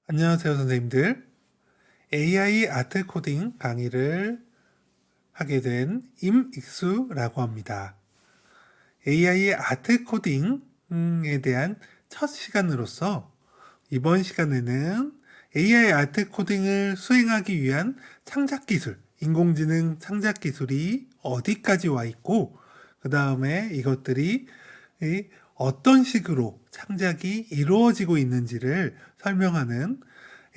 안녕하세요, 선생님들. AI 아트 코딩 강의를 하게 된 임익수라고 합니다. AI 아트 코딩에 대한 첫 시간으로서 이번 시간에는 AI 아트 코딩을 수행하기 위한 창작 기술, 인공지능 창작 기술이 어디까지 와 있고, 그 다음에 이것들이 어떤 식으로 창작이 이루어지고 있는지를 설명하는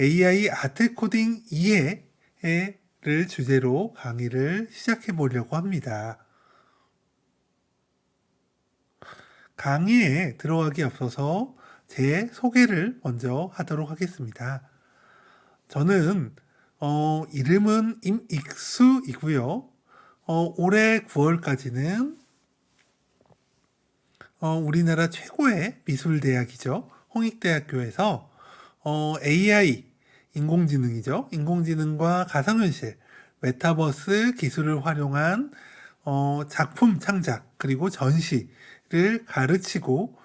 AI 아트 코딩 이해를 주제로 강의를 시작해 보려고 합니다. 강의에 들어가기 앞서서 제 소개를 먼저 하도록 하겠습니다. 저는 이름은 임익수이고요. 올해 9월까지는 우리나라 최고의 미술대학이죠. 홍익대학교에서 AI, 인공지능이죠. 인공지능과 가상현실, 메타버스 기술을 활용한 작품 창작, 그리고 전시를 가르치고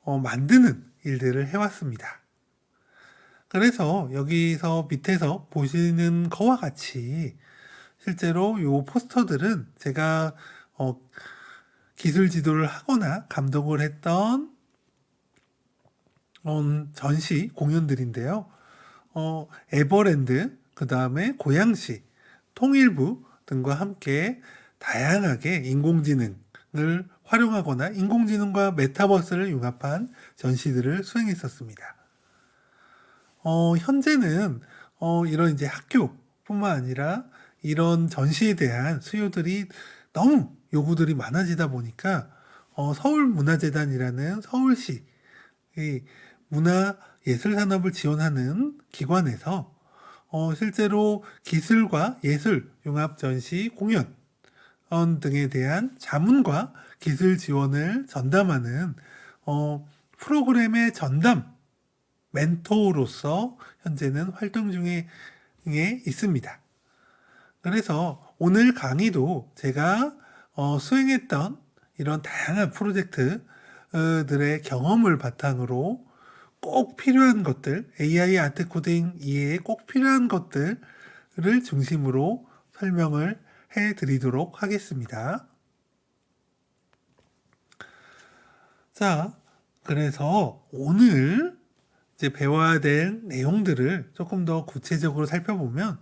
만드는 일들을 해왔습니다. 그래서 여기서 밑에서 보시는 거와 같이 실제로 이 포스터들은 제가 기술 지도를 하거나 감독을 했던 전시 공연들인데요. 에버랜드, 그 다음에 고양시, 통일부 등과 함께 다양하게 인공지능을 활용하거나 인공지능과 메타버스를 융합한 전시들을 수행했었습니다. 현재는 이런 이제 학교뿐만 아니라 이런 전시에 대한 수요들이 너무 요구들이 많아지다 보니까 서울문화재단이라는 서울시 문화예술산업을 지원하는 기관에서 실제로 기술과 예술, 융합 전시, 공연 등에 대한 자문과 기술 지원을 전담하는 프로그램의 전담 멘토로서 현재는 활동 중에 있습니다. 그래서 오늘 강의도 제가 수행했던 이런 다양한 프로젝트들의 경험을 바탕으로 꼭 필요한 것들, AI 아트 코딩 이해에 꼭 필요한 것들을 중심으로 설명을 해드리도록 하겠습니다. 자, 그래서 오늘 이제 배워야 될 내용들을 조금 더 구체적으로 살펴보면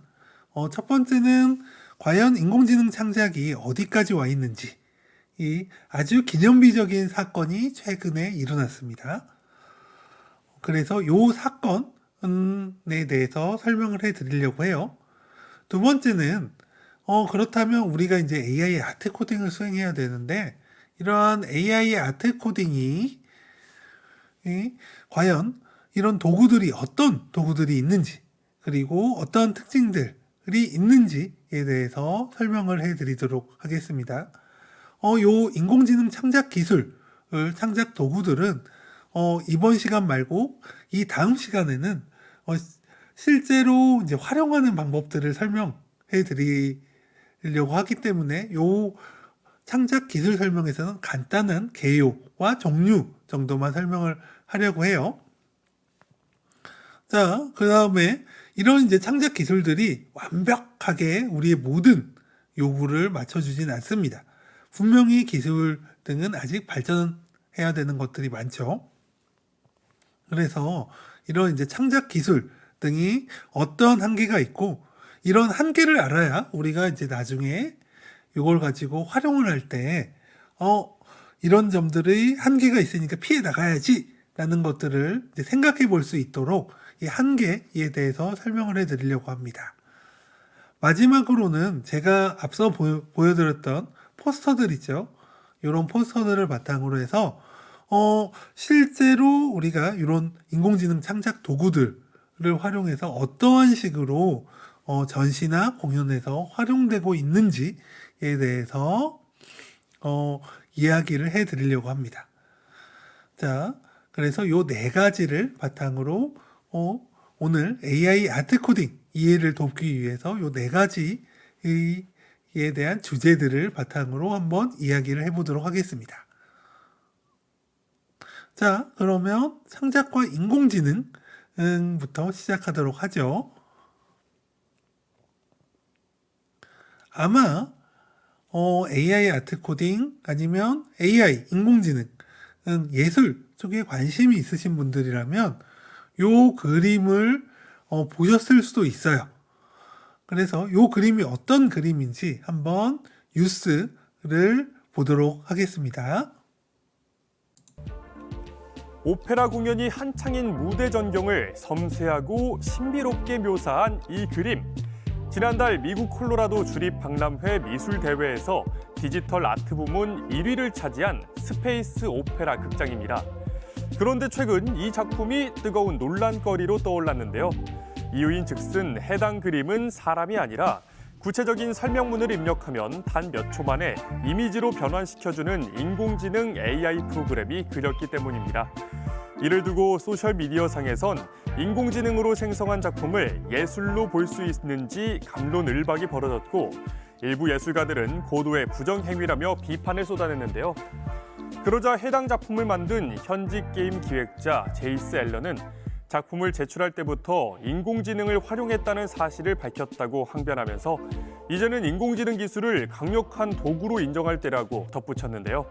첫 번째는 과연 인공지능 창작이 어디까지 와 있는지 이 아주 기념비적인 사건이 최근에 일어났습니다. 그래서 이 사건에 대해서 설명을 해드리려고 해요. 두 번째는 그렇다면 우리가 이제 AI 아트 코딩을 수행해야 되는데 이러한 AI 아트 코딩이 과연 이런 도구들이 어떤 도구들이 있는지 그리고 어떤 특징들이 있는지에 대해서 설명을 해드리도록 하겠습니다. 요 인공지능 창작 기술, 창작 도구들은 이번 시간 말고 이 다음 시간에는 실제로 이제 활용하는 방법들을 설명해 드리려고 하기 때문에 요 창작 기술 설명에서는 간단한 개요와 종류 정도만 설명을 하려고 해요. 자, 그 다음에 이런 이제 창작 기술들이 완벽하게 우리의 모든 요구를 맞춰주진 않습니다. 분명히 기술 등은 아직 발전해야 되는 것들이 많죠. 그래서 이런 이제 창작 기술 등이 어떤 한계가 있고 이런 한계를 알아야 우리가 이제 나중에 이걸 가지고 활용을 할 때 이런 점들의 한계가 있으니까 피해 나가야지 라는 것들을 이제 생각해 볼 수 있도록 이 한계에 대해서 설명을 해 드리려고 합니다. 마지막으로는 제가 앞서 보여드렸던 포스터들 있죠. 이런 포스터들을 바탕으로 해서 실제로 우리가 이런 인공지능 창작 도구들을 활용해서 어떠한 식으로 전시나 공연에서 활용되고 있는지에 대해서 이야기를 해 드리려고 합니다. 자, 그래서 요 네 가지를 바탕으로 오늘 AI 아트 코딩 이해를 돕기 위해서 요 네 가지에 대한 주제들을 바탕으로 한번 이야기를 해보도록 하겠습니다. 자, 그러면 창작과 인공지능에 부터 시작하도록 하죠. 아마 AI 아트 코딩 아니면 AI 인공지능 예술 쪽에 관심이 있으신 분들이라면 요 그림을 보셨을 수도 있어요. 그래서 요 그림이 어떤 그림인지 한번 뉴스를 보도록 하겠습니다. 오페라 공연이 한창인 무대 전경을 섬세하고 신비롭게 묘사한 이 그림. 지난달 미국 콜로라도 주립박람회 미술대회에서 디지털 아트 부문 1위를 차지한 스페이스 오페라 극장입니다. 그런데 최근 이 작품이 뜨거운 논란거리로 떠올랐는데요. 이유인 즉슨 해당 그림은 사람이 아니라 구체적인 설명문을 입력하면 단 몇 초 만에 이미지로 변환시켜주는 인공지능 AI 프로그램이 그렸기 때문입니다. 이를 두고 소셜미디어상에선 인공지능으로 생성한 작품을 예술로 볼 수 있는지 갑론을박이 벌어졌고 일부 예술가들은 고도의 부정행위라며 비판을 쏟아냈는데요. 그러자 해당 작품을 만든 현직 게임 기획자 제이스 앨런은 작품을 제출할 때부터 인공지능을 활용했다는 사실을 밝혔다고 항변하면서 이제는 인공지능 기술을 강력한 도구로 인정할 때라고 덧붙였는데요.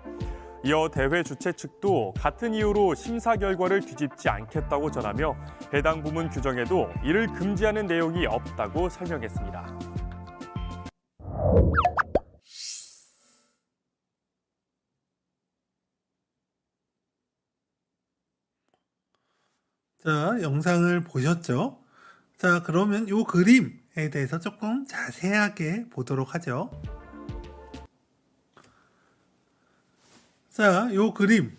이어 대회 주최 측도 같은 이유로 심사 결과를 뒤집지 않겠다고 전하며 해당 부문 규정에도 이를 금지하는 내용이 없다고 설명했습니다. 자, 영상을 보셨죠? 자, 그러면 이 그림에 대해서 조금 자세하게 보도록 하죠. 자, 이 그림.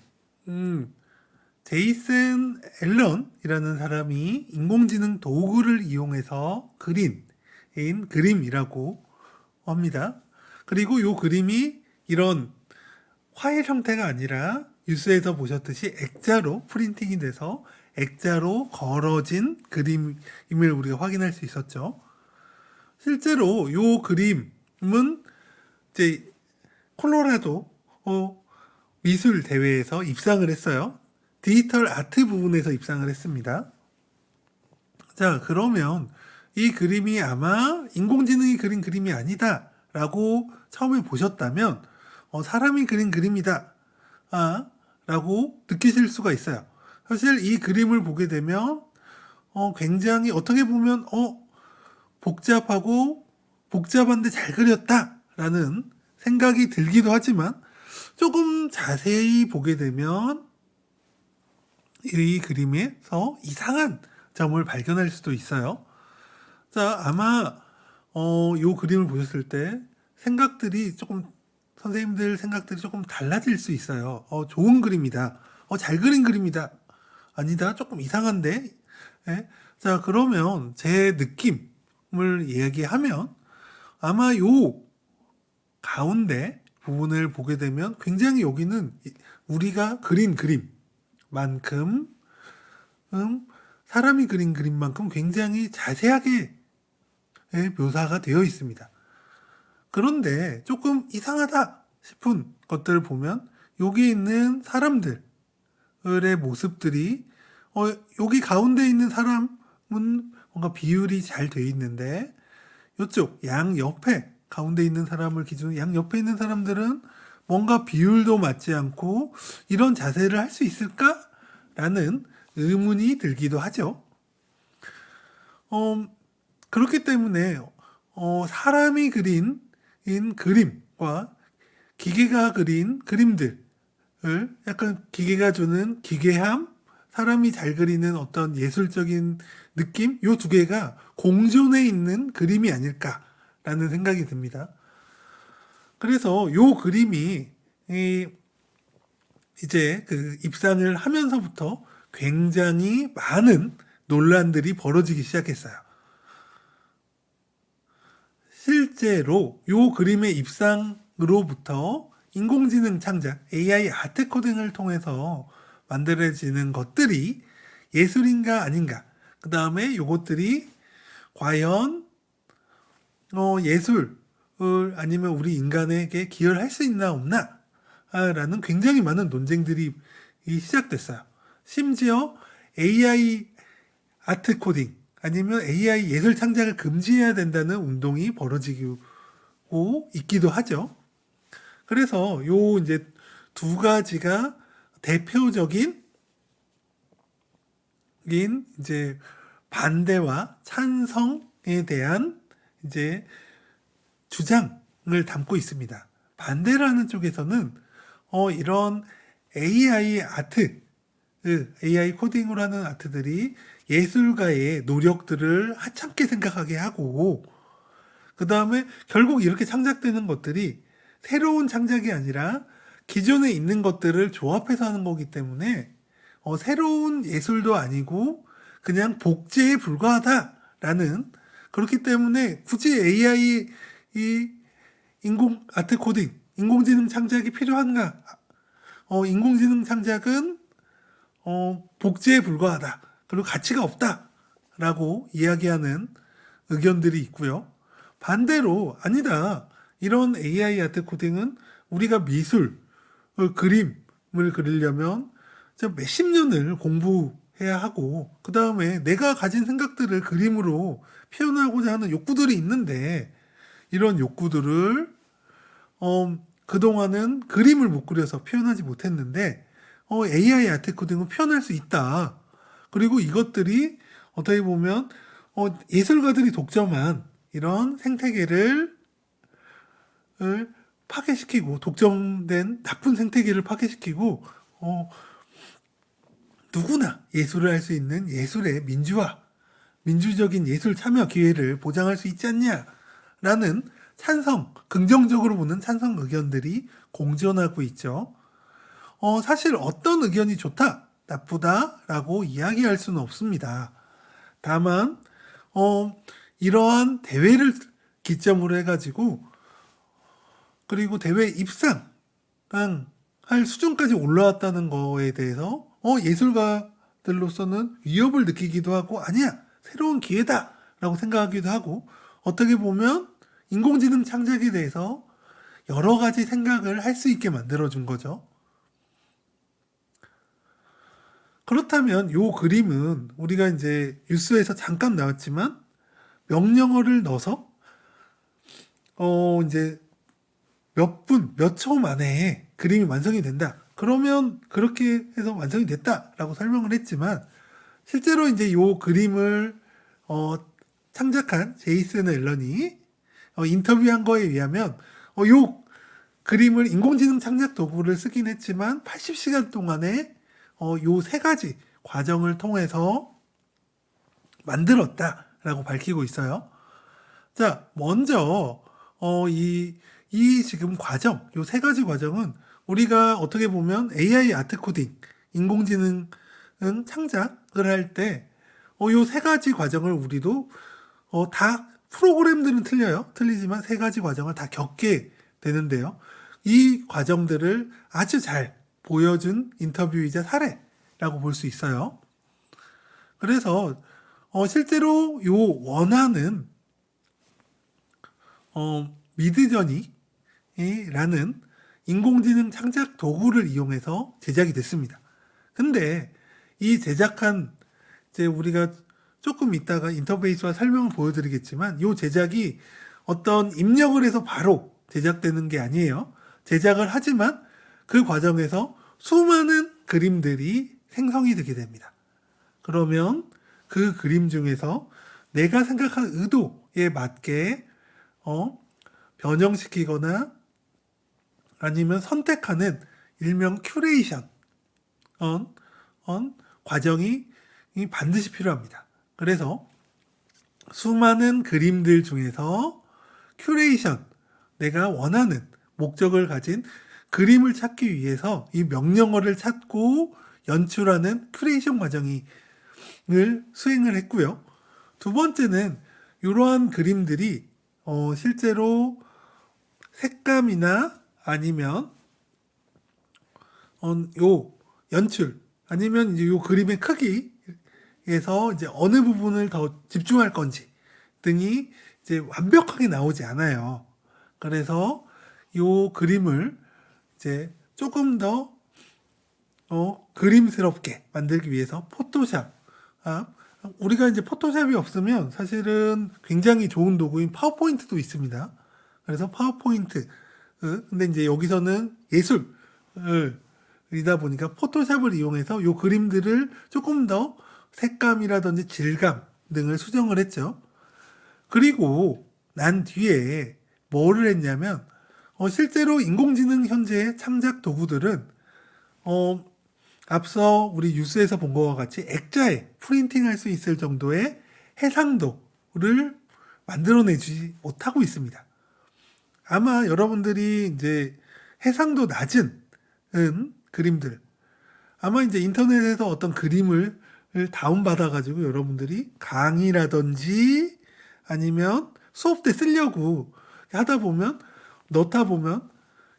제이슨 앨런이라는 사람이 인공지능 도구를 이용해서 그린 그림이라고 합니다. 그리고 이 그림이 이런 화일 형태가 아니라 뉴스에서 보셨듯이 액자로 프린팅이 돼서 액자로 걸어진 그림임을 우리가 확인할 수 있었죠. 실제로 이 그림은 이제 콜로라도 미술 대회에서 입상을 했어요. 디지털 아트 부분에서 입상을 했습니다. 자, 그러면 이 그림이 아마 인공지능이 그린 그림이 아니다 라고 처음에 보셨다면 사람이 그린 그림이다 라고 느끼실 수가 있어요. 사실 이 그림을 보게 되면 굉장히 어떻게 보면 복잡하고 복잡한데 잘 그렸다 라는 생각이 들기도 하지만 조금 자세히 보게 되면 이 그림에서 이상한 점을 발견할 수도 있어요. 자, 아마 이 그림을 보셨을 때 선생님들 생각들이 조금 달라질 수 있어요. 좋은 그림이다. 잘 그린 그림이다. 아니다. 조금 이상한데. 예? 자, 그러면 제 느낌을 이야기하면 아마 요 가운데 부분을 보게 되면 굉장히 여기는 우리가 그린 그림만큼 사람이 그린 그림만큼 굉장히 자세하게 묘사가 되어 있습니다. 그런데 조금 이상하다 싶은 것들을 보면 여기 있는 사람들의 모습들이 여기 가운데 있는 사람은 뭔가 비율이 잘 되어 있는데 이쪽 양옆에 가운데 있는 사람을 기준으로 양옆에 있는 사람들은 뭔가 비율도 맞지 않고 이런 자세를 할 수 있을까라는 의문이 들기도 하죠. 그렇기 때문에 사람이 그린 그림과 기계가 그린 그림들을 약간 기계가 주는 기괴함, 사람이 잘 그리는 어떤 예술적인 느낌, 요 두 개가 공존해 있는 그림이 아닐까라는 생각이 듭니다. 그래서 요 그림이 이제 그 입상을 하면서부터 굉장히 많은 논란들이 벌어지기 시작했어요. 실제로 요 그림의 입상으로부터 인공지능 창작, AI 아트 코딩을 통해서 만들어지는 것들이 예술인가 아닌가, 그 다음에 요것들이 과연 예술 아니면 우리 인간에게 기여를 할 수 있나 없나 라는 굉장히 많은 논쟁들이 시작됐어요. 심지어 AI 아트 코딩 아니면 AI 예술 창작을 금지해야 된다는 운동이 벌어지고 있기도 하죠. 그래서 요 이제 두 가지가 대표적인 이제 반대와 찬성에 대한 이제 주장을 담고 있습니다. 반대라는 쪽에서는 이런 AI 아트, AI 코딩으로 하는 아트들이 예술가의 노력들을 하찮게 생각하게 하고, 그 다음에 결국 이렇게 창작되는 것들이 새로운 창작이 아니라 기존에 있는 것들을 조합해서 하는 거기 때문에 새로운 예술도 아니고 그냥 복제에 불과하다라는, 그렇기 때문에 굳이 AI 이 인공 아트 코딩, 인공지능 창작이 필요한가? 인공지능 창작은 복제에 불과하다. 그리고 가치가 없다라고 이야기하는 의견들이 있고요. 반대로 아니다. 이런 AI 아트 코딩은 우리가 미술, 그림을 그리려면 몇십 년을 공부해야 하고, 그 다음에 내가 가진 생각들을 그림으로 표현하고자 하는 욕구들이 있는데, 이런 욕구들을 그동안은 그림을 못 그려서 표현하지 못했는데 AI 아트 코딩은 표현할 수 있다. 그리고 이것들이 어떻게 보면 예술가들이 독점한 이런 생태계를 파괴시키고, 독점된 나쁜 생태계를 파괴시키고 누구나 예술을 할 수 있는 예술의 민주화, 민주적인 예술 참여 기회를 보장할 수 있지 않냐라는 찬성, 긍정적으로 보는 찬성 의견들이 공존하고 있죠. 사실 어떤 의견이 좋다, 나쁘다라고 이야기할 수는 없습니다. 다만 이러한 대회를 기점으로 해가지고, 그리고 대회 입상할 수준까지 올라왔다는 거에 대해서 예술가들로서는 위협을 느끼기도 하고, 아니야, 새로운 기회다라고 생각하기도 하고, 어떻게 보면 인공지능 창작에 대해서 여러 가지 생각을 할 수 있게 만들어준 거죠. 그렇다면 요 그림은 우리가 이제 뉴스에서 잠깐 나왔지만 명령어를 넣어서 이제 몇 초 만에 그림이 완성이 된다. 그러면 그렇게 해서 완성이 됐다라고 설명을 했지만, 실제로 이제 요 그림을 창작한 제이슨 앨런이 인터뷰한 거에 의하면 요 그림을 인공지능 창작 도구를 쓰긴 했지만 80시간 동안에 요 세 가지 과정을 통해서 만들었다라고 밝히고 있어요. 자, 먼저 이 지금 과정, 요 세 가지 과정은 우리가 어떻게 보면 AI 아트 코딩, 인공지능 창작을 할 때 요 세 가지 과정을 우리도 다, 프로그램들은 틀려요. 틀리지만 세 가지 과정을 다 겪게 되는데요. 이 과정들을 아주 잘 보여준 인터뷰이자 사례라고 볼 수 있어요. 그래서 실제로 요 원화는 미드저니라는 인공지능 창작 도구를 이용해서 제작이 됐습니다. 근데 이 제작한, 이제 우리가 조금 이따가 인터페이스와 설명을 보여드리겠지만, 이 제작이 어떤 입력을 해서 바로 제작되는 게 아니에요. 제작을 하지만 그 과정에서 수많은 그림들이 생성이 되게 됩니다. 그러면 그 그림 중에서 내가 생각한 의도에 맞게 변형시키거나 아니면 선택하는 일명 큐레이션 과정이 반드시 필요합니다. 그래서 수많은 그림들 중에서 큐레이션, 내가 원하는 목적을 가진 그림을 찾기 위해서 이 명령어를 찾고 연출하는 큐레이션 과정을 수행을 했고요. 두 번째는 이러한 그림들이 실제로 색감이나 아니면 요 연출, 아니면 이제 요 그림의 크기에서 이제 어느 부분을 더 집중할 건지 등이 이제 완벽하게 나오지 않아요. 그래서 요 그림을 이제 조금 더 그림스럽게 만들기 위해서 포토샵 우리가 이제 포토샵이 없으면 사실은 굉장히 좋은 도구인 파워포인트도 있습니다. 그래서 파워포인트. 근데 이제 여기서는 예술이다 보니까 포토샵을 이용해서 요 그림들을 조금 더 색감이라든지 질감 등을 수정을 했죠. 그리고 난 뒤에 뭐를 했냐면, 실제로 인공지능 현재 창작 도구들은, 앞서 우리 뉴스에서 본 것과 같이 액자에 프린팅할 수 있을 정도의 해상도를 만들어내지 못하고 있습니다. 아마 여러분들이 이제 해상도 낮은 그림들, 아마 이제 인터넷에서 어떤 그림을 다운받아가지고 여러분들이 강의라든지 아니면 수업 때 쓰려고 하다 보면, 넣다 보면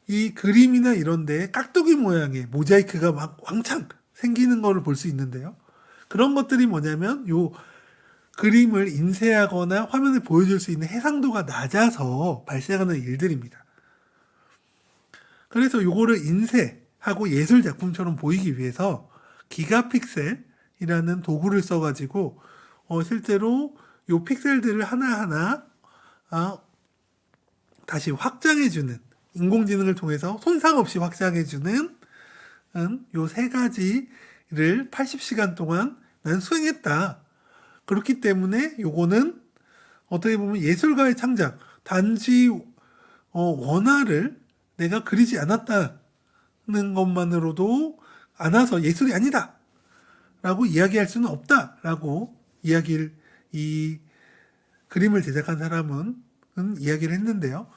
이 그림이나 이런데 깍두기 모양의 모자이크가 막 왕창 생기는 거를 볼 수 있는데요. 그런 것들이 뭐냐면 요 그림을 인쇄하거나 화면에 보여줄 수 있는 해상도가 낮아서 발생하는 일들입니다. 그래서 요거를 인쇄하고 예술 작품처럼 보이기 위해서 기가픽셀이라는 도구를 써가지고 실제로 요 픽셀들을 하나하나 다시 확장해주는, 인공지능을 통해서 손상 없이 확장해주는 요 세 가지를 80시간 동안 난 수행했다. 그렇기 때문에 요거는 어떻게 보면 예술가의 창작, 단지 원화를 내가 그리지 않았다는 것만으로도 않아서 예술이 아니다 라고 이야기할 수는 없다 라고 이 그림을 제작한 사람은 이야기를 했는데요.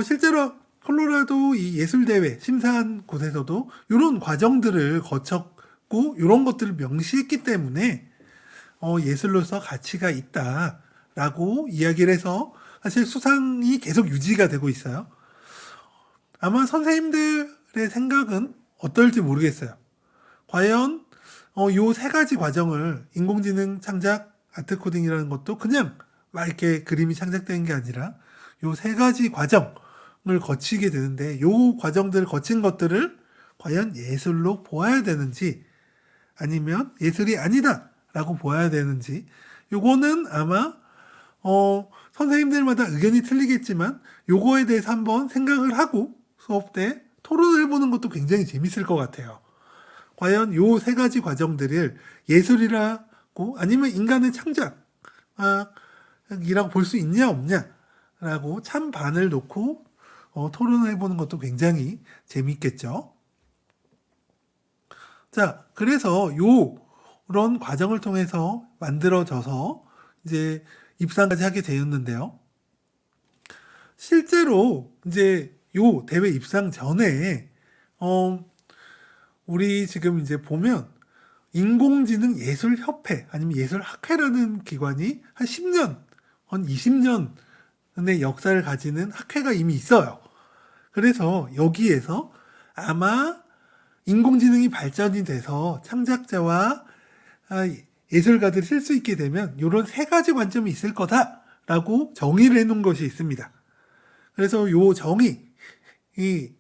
실제로 콜로라도 이 예술대회 심사한 곳에서도 이런 과정들을 거쳤고 이런 것들을 명시했기 때문에 예술로서 가치가 있다라고 이야기를 해서 사실 수상이 계속 유지가 되고 있어요. 아마 선생님들의 생각은 어떨지 모르겠어요. 과연 요 세 가지 과정을, 인공지능 창작, 아트 코딩이라는 것도 그냥 막 이렇게 그림이 창작되는 게 아니라 요 세 가지 과정을 거치게 되는데, 요 과정들을 거친 것들을 과연 예술로 보아야 되는지 아니면 예술이 아니다 라고 보아야 되는지, 요거는 아마 선생님들마다 의견이 틀리겠지만 요거에 대해서 한번 생각을 하고 수업 때 토론을 해보는 것도 굉장히 재밌을 것 같아요. 과연 요 세 가지 과정들을 예술이라고 아니면 인간의 창작이라고 볼 수 있냐 없냐 라고 찬반을 놓고 토론을 해보는 것도 굉장히 재밌겠죠. 자, 그래서 요런 과정을 통해서 만들어져서 이제 입상까지 하게 되었는데요. 실제로 이제 요 대회 입상 전에 우리 지금 이제 보면 인공지능 예술협회 아니면 예술학회라는 기관이 한 10년, 한 20년의 역사를 가지는 학회가 이미 있어요. 그래서 여기에서 아마 인공지능이 발전이 돼서 창작자와 예술가들이 쓸 수 있게 되면 이런 세 가지 관점이 있을 거다라고 정의를 해놓은 것이 있습니다. 그래서 요 정의에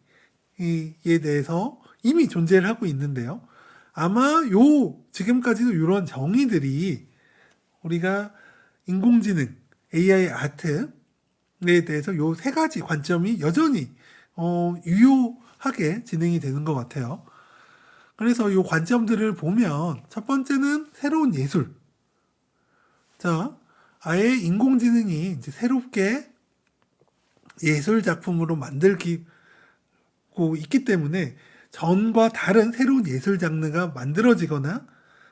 대해서 이미 존재를 하고 있는데요. 아마 지금까지도 이런 정의들이 우리가 인공지능, AI 아트에 대해서 요 세 가지 관점이 여전히 유효하게 진행이 되는 것 같아요. 그래서 요 관점들을 보면 첫 번째는 새로운 예술. 자, 아예 인공지능이 이제 새롭게 예술 작품으로 만들고 있기 때문에 전과 다른 새로운 예술 장르가 만들어지거나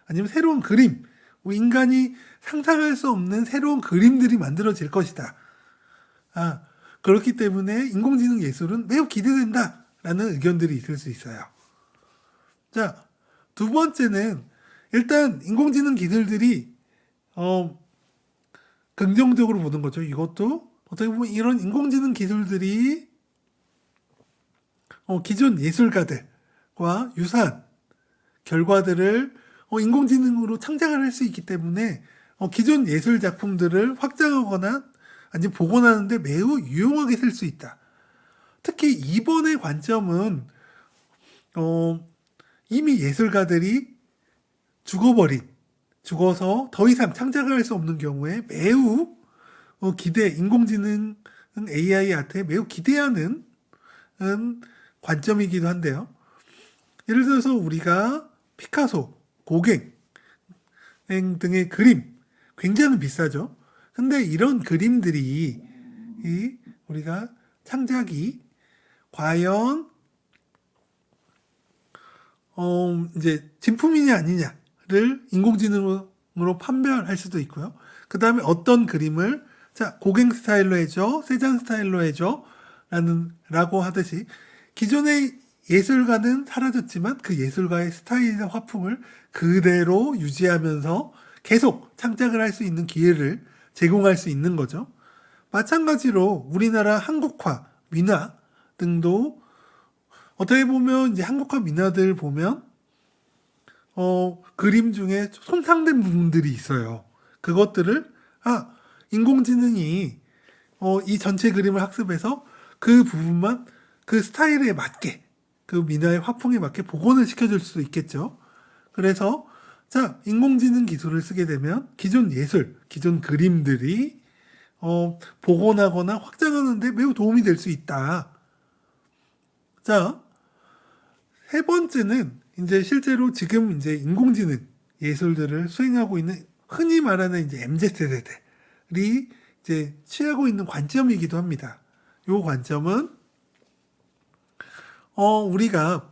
아니면 새로운 그림, 인간이 상상할 수 없는 새로운 그림들이 만들어질 것이다. 그렇기 때문에 인공지능 예술은 매우 기대된다라는 의견들이 있을 수 있어요. 자, 두 번째는 일단 인공지능 기술들이 긍정적으로 보는 거죠. 이것도 어떻게 보면 이런 인공지능 기술들이 기존 예술가들과 유사한 결과들을 인공지능으로 창작을 할 수 있기 때문에 기존 예술 작품들을 확장하거나 아니면 복원하는데 매우 유용하게 쓸 수 있다. 특히 이번의 관점은 이미 예술가들이 죽어버린 죽어서 더 이상 창작을 할 수 없는 경우에 매우 인공지능 AI한테 매우 기대하는 관점이기도 한데요. 예를 들어서 우리가 피카소, 고갱 등의 그림 굉장히 비싸죠. 근데 이런 그림들이 우리가 창작이 과연 이제 진품이냐 아니냐를 인공지능으로 판별할 수도 있고요. 그 다음에 어떤 그림을 고갱 스타일로 해줘, 세잔 스타일로 해줘 라고 하듯이 기존의 예술가는 사라졌지만 그 예술가의 스타일과 화풍을 그대로 유지하면서 계속 창작을 할 수 있는 기회를 제공할 수 있는 거죠. 마찬가지로 우리나라 한국화, 민화 등도 어떻게 보면 이제 한국화 민화들 보면 그림 중에 손상된 부분들이 있어요. 그것들을 인공지능이 이 전체 그림을 학습해서 그 부분만 그 스타일에 맞게 그 민화의 화풍에 맞게 복원을 시켜줄 수 있겠죠. 그래서 인공지능 기술을 쓰게 되면 기존 예술, 기존 그림들이 복원하거나 확장하는 데 매우 도움이 될 수 있다. 세 번째는 이제 실제로 지금 이제 인공지능 예술들을 수행하고 있는 흔히 말하는 이제 MZ세대들이 이제 취하고 있는 관점이기도 합니다. 이 관점은 우리가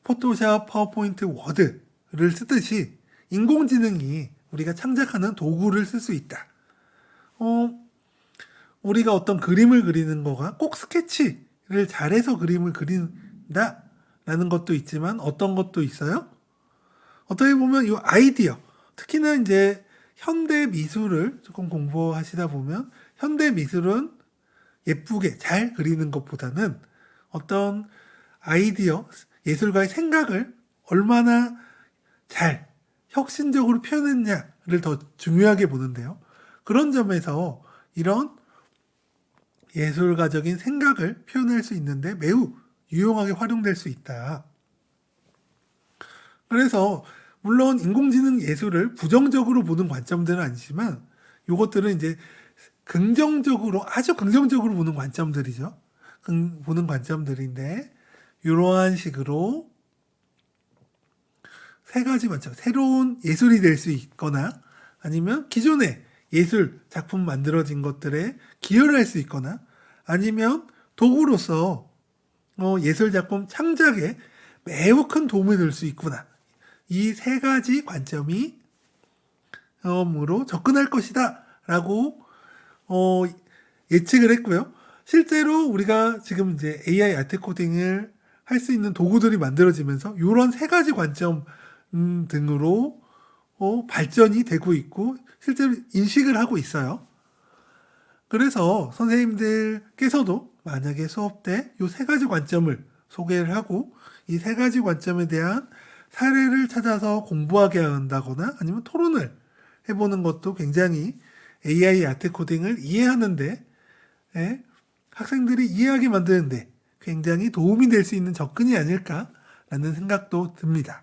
포토샵, 파워포인트, 워드를 쓰듯이 인공지능이 우리가 창작하는 도구를 쓸 수 있다. 우리가 어떤 그림을 그리는 거가 꼭 스케치를 잘해서 그림을 그린다라는 것도 있지만 어떤 것도 있어요. 어떻게 보면 이 아이디어, 특히나 이제 현대 미술을 조금 공부하시다 보면 현대 미술은 예쁘게 잘 그리는 것보다는 어떤 아이디어, 예술가의 생각을 얼마나 잘 혁신적으로 표현했냐를 더 중요하게 보는데요. 그런 점에서 이런 예술가적인 생각을 표현할 수 있는데 매우 유용하게 활용될 수 있다. 그래서 물론 인공지능 예술을 부정적으로 보는 관점들은 아니지만 이것들은 이제 긍정적으로, 아주 긍정적으로 보는 관점들이죠. 보는 관점들인데 이러한 식으로 세 가지 관점, 새로운 예술이 될 수 있거나 아니면 기존의 예술 작품 만들어진 것들에 기여를 할 수 있거나 아니면 도구로서 예술 작품 창작에 매우 큰 도움이 될 수 있구나. 이 세 가지 관점이 으로 접근할 것이다 라고 예측을 했고요. 실제로 우리가 지금 이제 AI 아트 코딩을 할 수 있는 도구들이 만들어지면서 이런 세 가지 관점 등으로 발전이 되고 있고 실제로 인식을 하고 있어요. 그래서 선생님들께서도 만약에 수업 때 이 세 가지 관점을 소개를 하고 이 세 가지 관점에 대한 사례를 찾아서 공부하게 한다거나 아니면 토론을 해보는 것도 굉장히 AI 아트 코딩을 이해하는데 학생들이 이해하게 만드는데 굉장히 도움이 될 수 있는 접근이 아닐까라는 생각도 듭니다.